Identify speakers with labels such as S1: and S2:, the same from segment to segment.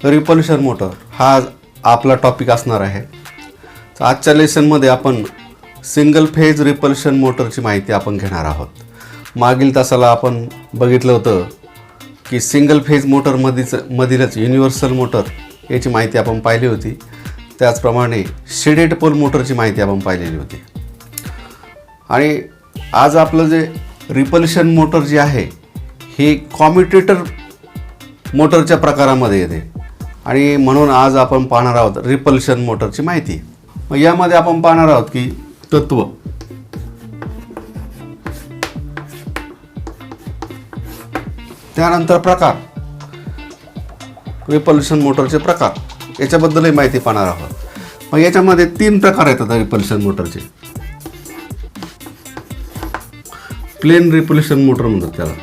S1: Repulsion motor हा आपला topic असणार आहे. तर आजच्या लेसनमध्ये आपण सिंगल फेज रिपल्शन मोटरची माहिती आपण घेणार आहोत. मागील तासाला आपण बघितलं होतं की सिंगल फेज मोटरमधीलच युनिव्हर्सल मोटर याची माहिती आपण पाहिली होती. त्याचप्रमाणे शेडेड पोल मोटरची माहिती आपण पाहिलेली होती. आणि आज आपलं जे रिपल्शन मोटर जी आहे ही कॉम्युटेटर मोटरच्या प्रकारामध्ये येते आणि म्हणून आज आपण पाहणार आहोत रिपल्शन मोटरची माहिती. मग यामध्ये आपण पाहणार आहोत की तत्व, त्यानंतर प्रकार, रिपल्शन मोटरचे प्रकार याच्याबद्दलही माहिती पाहणार आहोत. मग याच्यामध्ये 3 प्रकार येतात रिपल्शन मोटरचे. प्लेन रिपल्शन मोटर म्हणतात त्याला.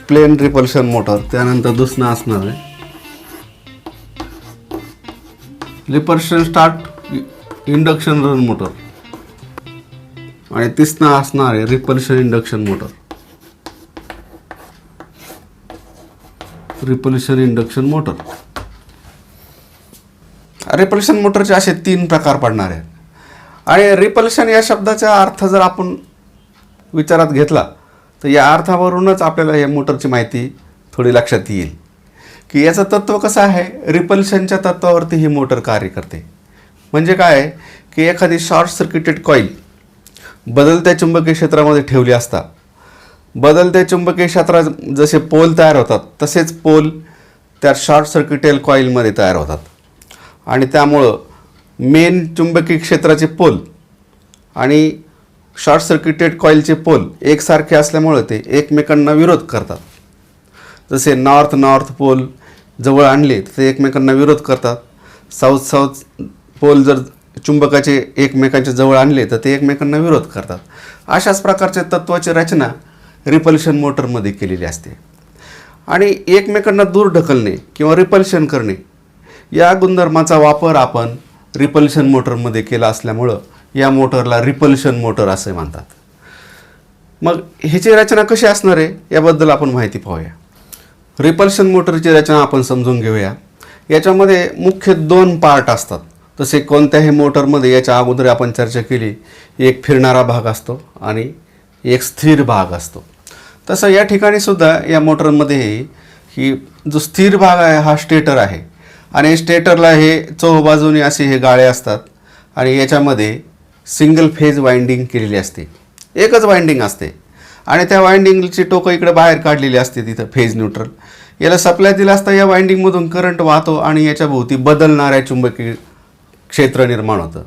S1: Plain repulsion motor. त्यानंतर दुसरं असणार आहे repulsion start induction run motor आणि तिसरं असणार आहे repulsion induction motor. Repulsion induction motor. Repulsion मोटरचे असे 3 प्रकार पडणार आहेत. आणि रिपल्शन या शब्दाचा अर्थ जर आपण विचारात घेतला तर या अर्थावरूनच आपल्याला या मोटरची माहिती थोडी लक्षात येईल की याचं तत्व कसं आहे. रिपल्शनच्या तत्वावरती ही मोटर कार्य करते. म्हणजे काय आहे की एखादी शॉर्ट सर्किटेड कॉईल बदलत्या चुंबकीय क्षेत्रामध्ये ठेवली असता बदलत्या चुंबकीय क्षेत्रात जसे पोल तयार होतात तसेच पोल त्या शॉर्ट सर्किटेड कॉईलमध्ये तयार होतात. आणि त्यामुळं मेन चुंबकीय क्षेत्राचे पोल आणि शॉर्ट सर्किटेड कॉईलचे पोल एकसारखे असल्यामुळे ते एकमेकांना विरोध करतात. जसे नॉर्थ पोल जवळ आणले तर ते एकमेकांना विरोध करतात. साऊथ पोल जर चुंबकाचे एकमेकांच्या जवळ आणले तर ते एकमेकांना विरोध करतात. अशाच प्रकारच्या तत्वाची रचना रिपल्शन मोटरमध्ये केलेली असते. आणि एकमेकांना दूर ढकलणे किंवा रिपल्शन करणे या गुणधर्माचा वापर आपण रिपल्शन मोटरमध्ये केला असल्यामुळं या मोटरला रिपल्शन मोटर असे म्हणतात. मग ह्याची रचना कशी असणार आहे याबद्दल आपण माहिती पाहूया. रिपल्शन मोटरची रचना आपण समजून घेऊया. याच्यामध्ये मुख्य 2 पार्ट असतात. तसे कोणत्याही मोटरमध्ये याच्या अगोदर आपण चर्चा केली, एक फिरणारा भाग असतो आणि एक स्थिर भाग असतो. तसं या ठिकाणी सुद्धा या मोटरमध्ये ही जो स्थिर भाग आहे हा स्टेटर आहे आणि स्टेटरला हे चौबाजूने असे हे गाळे असतात आणि याच्यामध्ये सिंगल फेज वाइंडिंग केलेली असते. एकच वाइंडिंग असते आणि त्या वाइंडिंगची टोकं इकडे बाहेर काढलेली असते तिथं फेज न्यूट्रल. याला सप्लाय दिला असता या वाइंडिंगमधून करंट वाहतो आणि याच्या भोवती बदलणाऱ्या चुंबकीय क्षेत्र निर्माण होतं,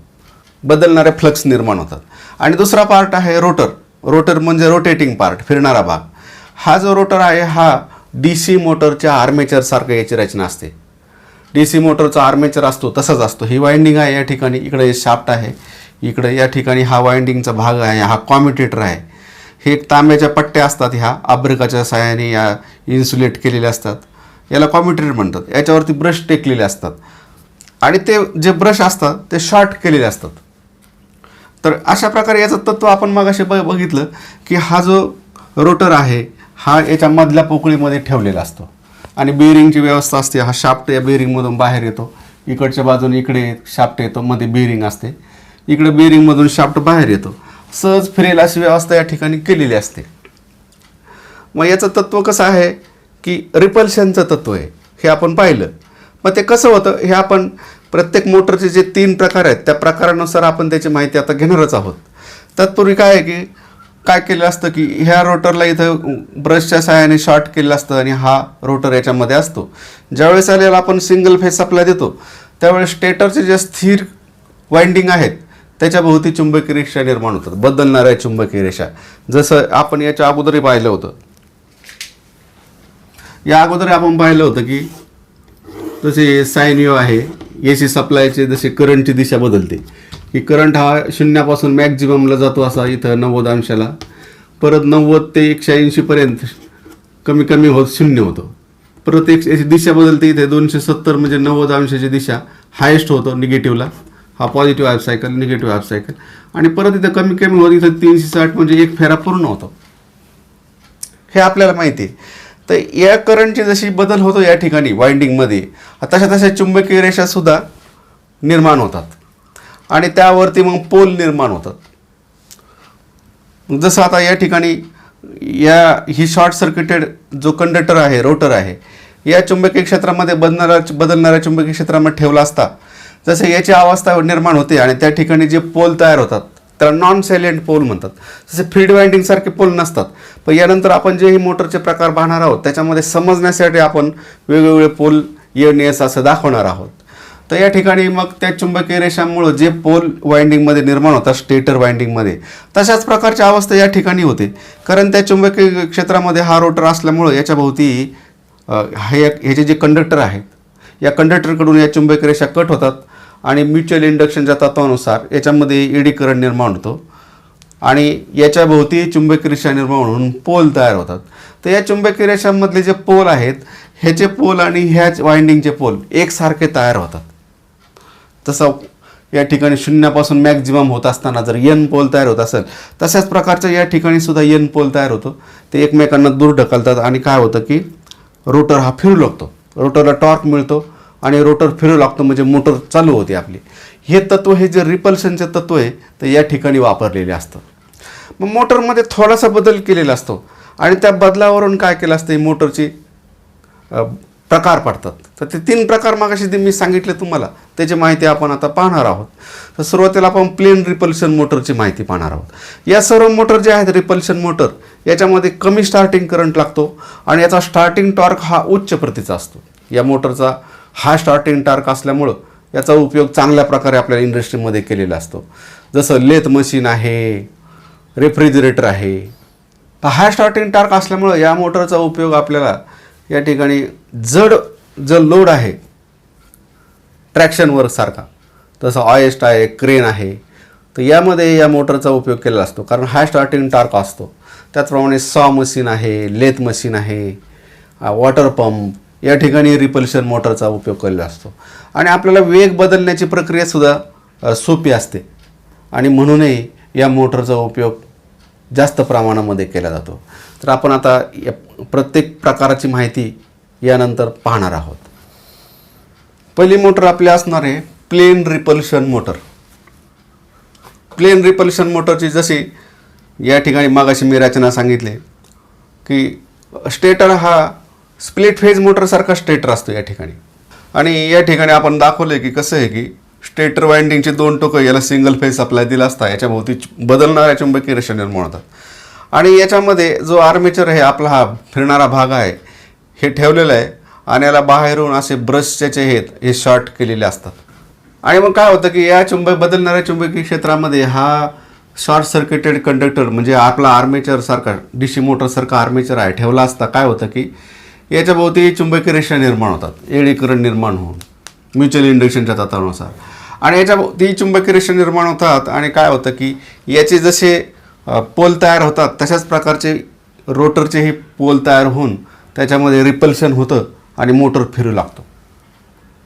S1: बदलणारे फ्लक्स निर्माण होतात. आणि दुसरा पार्ट आहे रोटर. रोटर म्हणजे रोटेटिंग पार्ट, फिरणारा भाग. हा जो रोटर आहे हा DC मोटरच्या आर्मेचरसारखं याची रचना असते. DC मोटरचा आर्मेचर असतो तसाच असतो. ही वाइंडिंग आहे या ठिकाणी, इकडे शाफ्ट आहे, इकडे या ठिकाणी हा वाइंडिंगचा भाग आहे, हा कॉम्युटेटर आहे. हे तांब्याच्या पट्ट्या असतात, ह्या अब्रकाच्या साहाय्याने या इन्सुलेट केलेल्या असतात. याला कॉम्युटेटर म्हणतात. याच्यावरती ब्रश टेकलेले असतात आणि ते जे ब्रश असतात ते शॉर्ट केलेले असतात. तर अशा प्रकारे याचं तत्व आपण मगाशी बघितलं की हा जो रोटर आहे हा याच्या मधल्या पोकळीमध्ये ठेवलेला असतो आणि बेरिंगची व्यवस्था असते. हा शाफ्ट या बेरिंगमधून बाहेर येतो, इकडच्या बाजूने इकडे शाफ्ट येतो, मध्ये बेरिंग असते, इकडे बेरिंगमधून शाफ्ट बाहेर येतो. सहज फिरेल अशी व्यवस्था या ठिकाणी केलेली असते. मग याचं तत्व कसं आहे की रिपल्शनचं तत्व आहे हे आपण पाहिलं. मग ते कसं होतं हे आपण प्रत्येक मोटरचे जे 3 प्रकार आहेत त्या प्रकारानुसार आपण त्याची माहिती आता घेणारच आहोत. तत्पूर्वी काय आहे की काय केलं असतं की ह्या रोटरला इथं ब्रशच्या साहाय्याने शॉर्ट केलेलं असतं आणि हा रोटर याच्यामध्ये असतो. ज्यावेळेस याला आपण सिंगल फेज सप्लाय देतो त्यावेळेस स्टेटरचे जे स्थिर वाइंडिंग आहेत त्याच्या भोवती चुंबकीय रेषा निर्माण होतात, बदलणाऱ्या चुंबकीय रेषा. जसं आपण याच्या अगोदरही पाहिलं होतं. या अगोदर आपण पाहिलं होतं की जसे साइन वेव्ह आहे, AC सप्लायचे जसे करंटची दिशा बदलते की करंट हा 0 पासून मॅक्झिममला जातो असा इथं 90 अंशाला, परत 90 ते 180 पर्यंत कमी कमी होत 0 होतो. परत एक दिशा बदलते, इथे 270 म्हणजे 90 अंशाची दिशा हायेस्ट होतो निगेटिव्हला. हा positive half cycle, negative half cycle. आणि परत इथं कमी कमी होत इथं 360 म्हणजे एक फेरा पूर्ण होतो. हे आपल्याला माहिती आहे. तर या करंटची जशी बदल होतो या ठिकाणी वाइंडिंगमध्ये, तशा तशा चुंबकीय रेषासुद्धा निर्माण होतात आणि त्यावरती मग पोल निर्माण होतात. जसं आता या ठिकाणी ही शॉर्ट सर्किटेड जो कंडक्टर आहे, रोटर आहे, या चुंबकीय क्षेत्रामध्ये बदलणाऱ्या चुंबकीय क्षेत्रामध्ये ठेवला असता जसं याची अवस्था निर्माण होते आणि त्या ठिकाणी जे पोल तयार होतात त्याला नॉन सॅलिएंट पोल म्हणतात. जसे फील्ड वाइंडिंग सारखे पोल नसतात. पण यानंतर आपण जे ही मोटरचे प्रकार पाहणार आहोत त्याच्यामध्ये समजण्यासाठी आपण वेगवेगळे पोल एन एस असं दाखवणार आहोत. तर या ठिकाणी मग त्या चुंबकीय रेषांमुळे जे पोल वाइंडिंगमध्ये निर्माण होतात स्टेटर वाइंडिंगमध्ये, तशाच प्रकारची अवस्था या ठिकाणी होते. कारण त्या चुंबकीय क्षेत्रामध्ये हा रोटर असल्यामुळं याच्या भोवती ह्याचे जे कंडक्टर आहेत, या कंडक्टरकडून या चुंबकीय रेषा कट होतात आणि म्युच्युअल इंडक्शनच्या तत्वानुसार याच्यामध्ये एडी करंट निर्माण होतो आणि याच्या भोवती चुंबकीय रेषा निर्माण होऊन पोल तयार होतात. तर या चुंबकीय रेषांमधले जे पोल आहेत, ह्याचे पोल आणि ह्याच वाइंडिंगचे पोल एकसारखे तयार होतात. तसं या ठिकाणी शून्यापासून मॅक्झिमम होत असताना जर एन पोल तयार होत असेल, तशाच प्रकारचं या ठिकाणी सुद्धा एन पोल तयार होतो. ते एकमेकांना दूर ढकलतात आणि काय होतं की रोटर हा फिरू लागतो, रोटरला टॉर्क मिळतो आणि रोटर फिरू लागतो, म्हणजे मोटर चालू होते आपली. हे तत्व, हे जे रिपल्शनचे तत्व आहे ते या ठिकाणी वापरलेले असतं. मग मोटरमध्ये थोडासा बदल केलेला असतो आणि त्या बदलावरून काय केलं असतं, मोटरची प्रकार पडतात. तर ते 3 प्रकार मागाशी मी सांगितले तुम्हाला, त्याची माहिती आपण आता पाहणार आहोत. तर सुरुवातीला आपण प्लेन रिपल्शन मोटरची माहिती पाहणार आहोत. या सर्व मोटर जे आहेत रिपल्शन मोटर, याच्यामध्ये कमी स्टार्टिंग करंट लागतो आणि याचा स्टार्टिंग टॉर्क हा उच्च प्रतीचा असतो. या मोटरचा हा स्टार्टिंग टॉर्क असल्यामुळं याचा उपयोग चांगल्या प्रकारे आपल्या इंडस्ट्रीमध्ये केलेला असतो. जसं लेथ मशीन आहे, रेफ्रिजरेटर आहे. तर हा स्टार्टिंग टॉर्क असल्यामुळं या मोटरचा उपयोग आपल्याला या ठिकाणी जर लोड आहे ट्रॅक्शन वर्क सारखा, तसं ऑयस्ट आहे, क्रेन आहे, तर यामध्ये या मोटरचा उपयोग केलेला असतो कारण हा स्टार्टिंग टॉर्क असतो. त्याचप्रमाणे सॉ मशीन आहे, लेथ मशीन आहे, वॉटर पंप, या ठिकाणी रिपल्शन मोटरचा उपयोग केलेला असतो. आणि आपल्याला वेग बदलण्याची प्रक्रियासुद्धा सोपी असते आणि म्हणूनही या मोटरचा उपयोग जास्त प्रमाणामध्ये केला जातो. तर आपण आता या प्रत्येक प्रकाराची माहिती यानंतर पाहणार आहोत. पहिली मोटर आपली असणार आहे plain repulsion motor. Plain repulsion मोटरची जशी या ठिकाणी मागाशी मी रचना सांगितली की स्टेटर हा स्प्लिट फेज मोटरसारखा स्टेटर असतो या ठिकाणी. आणि या ठिकाणी आपण दाखवलं की कसं आहे की स्टेटर वाइंडिंगचे 2 टोकं याला सिंगल फेज सप्लाय दिला असता, याच्या भोवती बदलणाऱ्या चुंबकीय रेषा निर्माण होतात आणि याच्यामध्ये जो आर्मेचर आहे आपला, हा फिरणारा भाग आहे, हे ठेवलेलं आहे आणि याला बाहेरून असे ब्रशचे हे शॉर्ट केलेले असतात. आणि मग काय होतं की या बदलणाऱ्या चुंबकीय क्षेत्रामध्ये हा शॉर्ट सर्किटेड कंडक्टर म्हणजे आपला आर्मेचर सारखा DC मोटरसारखा आर्मेचर आहे ठेवला असता, काय होतं की याच्या भोवती चुंबकीय रेषा निर्माण होतात, एडी करंट निर्माण होऊन म्युच्युअल इंडक्शनच्या तत्वानुसार. आणि याच्या भोवती चुंबकीय रेषा निर्माण होतात आणि काय होतं की याचे जसे पोल तयार होतात तशाच प्रकारचे रोटरचेही पोल तयार होऊन त्याच्यामध्ये रिपल्शन होतं आणि मोटर फिरू लागतो.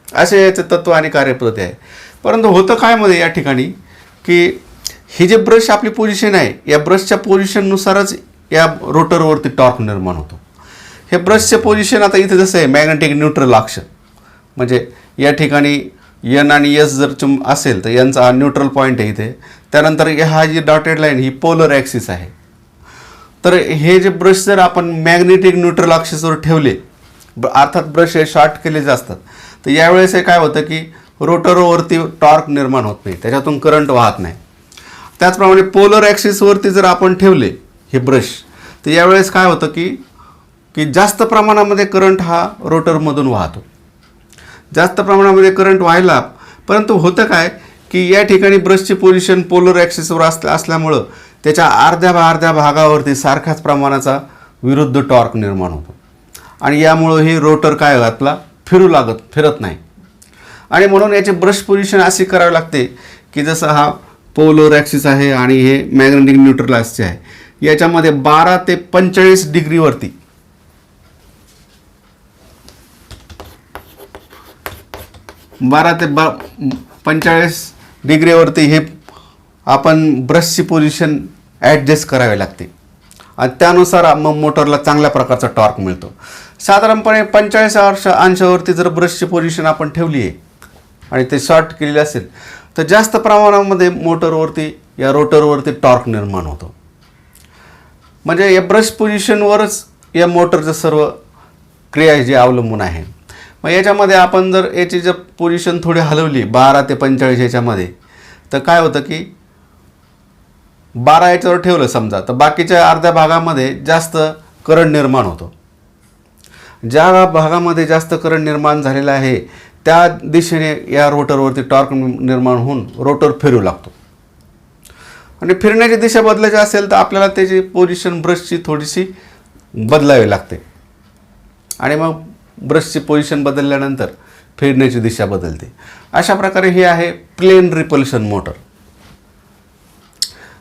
S1: असे याचे तत्व आणि कार्यपद्धती आहे. परंतु होतं काय मध्ये या ठिकाणी की ही जे ब्रश आपली पोझिशन आहे, या ब्रशच्या पोझिशननुसारच या रोटरवरती टॉर्क निर्माण होतो. हे ब्रशचे पोझिशन आता इथे जसं आहे मॅग्नेटिक न्यूट्रल अक्ष, म्हणजे या ठिकाणी एन आणि एस जर असेल तर यांचा न्यूट्रल पॉईंट आहे इथे. त्यानंतर हा जी डॉटेड लाईन ही पोलर ॲक्सिस आहे. तर हे जे ब्रश जर आपण मॅग्नेटिक न्यूट्रल ॲक्सिसवर ठेवले, अर्थात ब्रश हे शॉर्ट केलेले असतात, तर यावेळेस हे काय होतं की रोटरवरती टॉर्क निर्माण होत नाही, त्याच्यातून करंट वाहत नाही. त्याचप्रमाणे पोलर ॲक्सिसवरती जर आपण ठेवले हे ब्रश, तर यावेळेस काय होतं की जास्त प्रमाणामध्ये करंट हा रोटरमधून वाहतो. जास्त प्रमाणामध्ये करंट व्हायला, परंतु होतं काय की या ठिकाणी ब्रशची पोझिशन पोलर ॲक्सिसवर असल्यामुळं त्याच्या अर्ध्या भागावरती सारख्याच प्रमाणाचा विरुद्ध टॉर्क निर्माण होतो आणि यामुळं हे रोटर काय आपला फिरत नाही. आणि म्हणून याची ब्रश पोझिशन अशी करावी लागते की जसं हा पोलर ॲक्सिस आहे आणि हे मॅग्नेटिक न्यूट्रल ॲक्सिस आहे, याच्यामध्ये 12 ते 45 डिग्रीवरती 12 ते 45 डिग्रीवरती हे आपण ब्रशची पोझिशन ॲडजस्ट करावी लागते. आणि त्यानुसार मग मोटरला चांगल्या प्रकारचा टॉर्क मिळतो. साधारणपणे 45 अंशावरती जर ब्रशची पोझिशन आपण ठेवली आहे आणि ते शॉर्ट केलेले असेल तर जास्त प्रमाणामध्ये मोटरवरती या रोटरवरती टॉर्क निर्माण होतो. म्हणजे या ब्रश पोझिशनवरच या मोटरचं सर्व क्रिया जी अवलंबून आहे. मग याच्यामध्ये आपण जर याची जर पोझिशन थोडी हलवली 12 ते 45 याच्यामध्ये तर काय होतं की 12 याच्यावर ठेवलं समजा तर बाकीच्या अर्ध्या भागामध्ये जास्त करंट निर्माण होतो. ज्या भागामध्ये जास्त करंट निर्माण झालेला आहे त्या दिशेने या रोटरवरती टॉर्क निर्माण होऊन रोटर फिरू लागतो. आणि फिरण्याची दिशा बदलायची असेल तर आपल्याला त्याची पोझिशन ब्रशची थोडीशी बदलावी लागते आणि मग ब्रशची पोझिशन बदलल्यानंतर फिरण्याची दिशा बदलते. अशा प्रकारे हे आहे प्लेन रिपल्शन मोटर.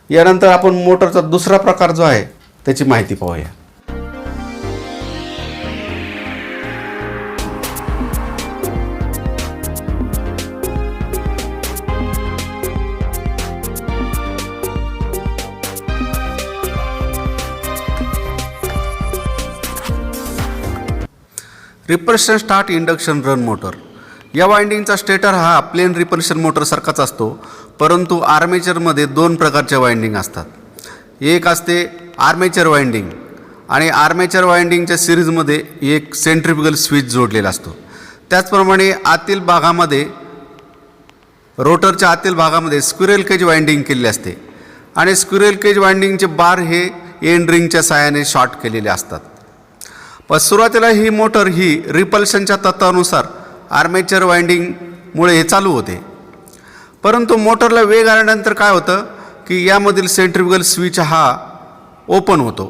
S1: यानंतर आपण मोटरचा दुसरा प्रकार जो आहे त्याची माहिती पाहूया. Repulsion start induction run motor. या वाइंडिंगचा स्टेटर हा प्लेन रिपल्शन मोटरसारखाच असतो, परंतु आर्मेचरमध्ये 2 प्रकारच्या वाइंडिंग असतात. एक असते आर्मेचर वाइंडिंग आणि आर्मेचर वाइंडिंगच्या सिरीजमध्ये एक सेंट्रिफ्युगल स्विच जोडलेला असतो. त्याचप्रमाणे आतील भागामध्ये रोटरच्या आतील भागामध्ये स्क्विरल केज वाइंडिंग केलेली असते आणि स्क्विरल केज वाइंडिंगचे बार हे एंड रिंगच्या साहाय्याने शॉर्ट केलेले असतात. पण सुरुवातीला ही मोटर ही रिपल्शनच्या तत्वानुसार आर्मेचर वाइंडिंगमुळे हे चालू होते, परंतु मोटरला वेग आल्यानंतर काय होतं की यामधील सेंट्रिफ्युगल स्विच हा ओपन होतो.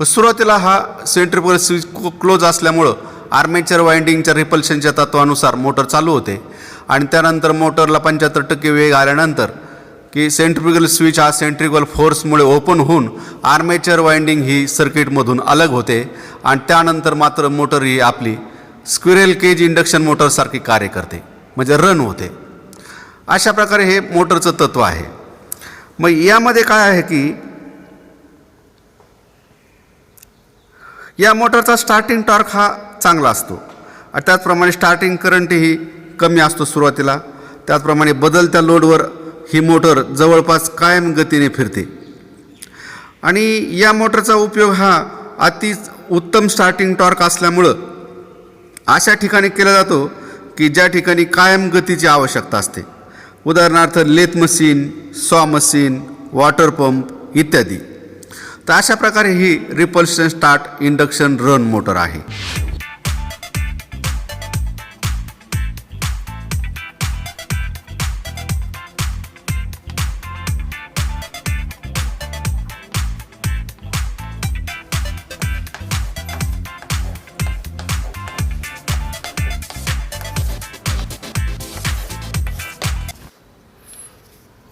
S1: सुरुवातीला हा सेंट्रिफ्युगल स्विच क्लोज असल्यामुळं आर्मेचर वाइंडिंगच्या रिपल्शनच्या तत्वानुसार मोटर चालू होते आणि त्यानंतर मोटरला 75% वेग आल्यानंतर की सेंट्रिफ्युगल स्विच हा सेंट्रिफ्युगल फोर्समुळे ओपन होऊन आर्मेचर वाइंडिंग ही सर्किटमधून अलग होते आणि त्यानंतर मात्र मोटर ही आपली स्क्विरल केज इंडक्शन मोटरसारखी कार्य करते, म्हणजे रन होते. अशा प्रकारे हे मोटरचं तत्व आहे. मग यामध्ये काय आहे की या मोटरचा स्टार्टिंग टॉर्क हा चांगला असतो, त्याचप्रमाणे स्टार्टिंग करंटही कमी असतो सुरुवातीला. त्याचप्रमाणे बदलत्या लोडवर ही मोटर जवळपास कायम गतीने फिरते आणि या मोटरचा उपयोग हा अति उत्तम स्टार्टिंग टॉर्क असल्यामुळं अशा ठिकाणी केला जातो की ज्या ठिकाणी कायम गतीची आवश्यकता असते. उदाहरणार्थ lathe machine, saw machine, water pump इत्यादी. तर अशा प्रकारे ही repulsion start induction run motor आहे.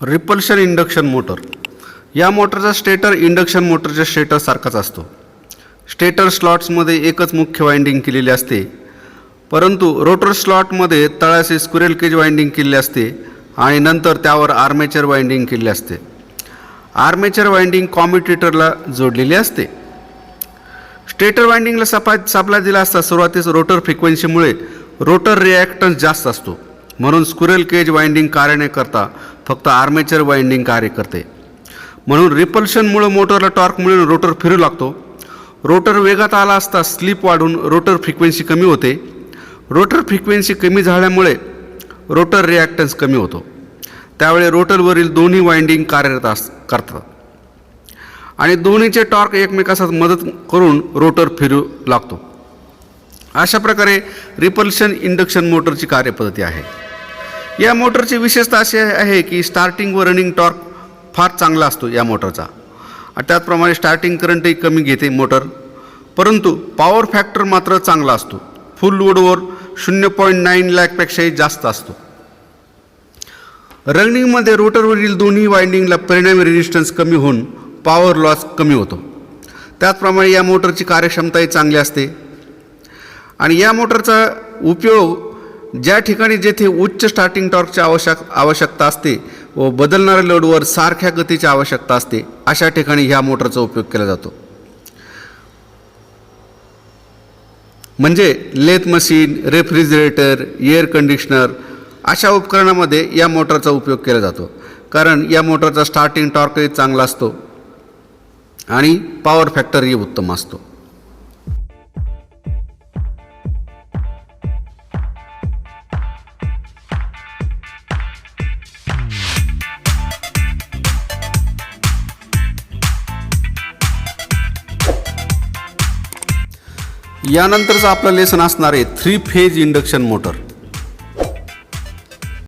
S1: Repulsion induction motor. या मोटरचा स्टेटर इंडक्शन मोटरच्या स्टेटरसारखाच असतो. स्टेटर स्लॉट्समध्ये एकच मुख्य वाइंडिंग केलेली असते, परंतु रोटर स्लॉटमध्ये तळाशी स्क्विरल केज वाइंडिंग केलेली असते आणि नंतर त्यावर आर्मेचर वाइंडिंग केलेली असते. आर्मेचर वाइंडिंग कॉम्युटेटरला जोडलेली असते. स्टेटर वाइंडिंगला सप्लाय दिला असता सुरुवातीस रोटर फ्रिक्वेन्सीमुळे रोटर रिॲक्टन्स जास्त असतो, म्हणून स्क्विरल केज वाइंडिंग कार्य न करता फक्त आर्मेचर वाइंडिंग कार्य करते. म्हणून रिपल्शनमुळे मोटरला टॉर्क मिळून रोटर फिरू लागतो. रोटर वेगात आला असता स्लिप वाढून रोटर फ्रिक्वेन्सी कमी होते. रोटर फ्रिक्वेन्सी कमी झाल्यामुळे रोटर रिॲक्टन्स कमी होतो. त्यावेळी रोटरवरील दोन्ही वाइंडिंग कार्यरत करतात आणि दोन्हीचे टॉर्क एकमेकांना मदत करून रोटर फिरू लागतो. अशा प्रकारे रिपल्शन इंडक्शन मोटरची कार्यपद्धती आहे. या मोटरची विशेषता अशी आहे की स्टार्टिंग व रनिंग टॉर्क फार चांगला असतो या मोटरचा. त्याचप्रमाणे स्टार्टिंग करंटही कमी घेते मोटर, परंतु पॉवर फॅक्टर मात्र चांगला असतो. फुल लोडवर 0.9 लाखपेक्षाही जास्त असतो. रनिंगमध्ये रोटरवरील दोन्ही वाइंडिंगला परिणामी रेजिस्टन्स कमी होऊन पॉवर लॉस कमी होतो. त्याचप्रमाणे या मोटरची कार्यक्षमताही चांगली असते आणि या मोटरचा उपयोग ज्या ठिकाणी जेथे उच्च स्टार्टिंग टॉर्कची आवश्यकता असते व बदलणाऱ्या लोडवर सारख्या गतीची आवश्यकता असते अशा ठिकाणी ह्या मोटरचा उपयोग केला जातो. म्हणजे lathe machine, refrigerator, air conditioner अशा उपकरणामध्ये या मोटरचा उपयोग केला जातो. कारण या मोटरचा स्टार्टिंग टॉर्कही चांगला असतो आणि पॉवर फॅक्टरही उत्तम असतो. यानंतरचं आपलं लेसन असणार आहे 3 फेज इंडक्शन मोटर.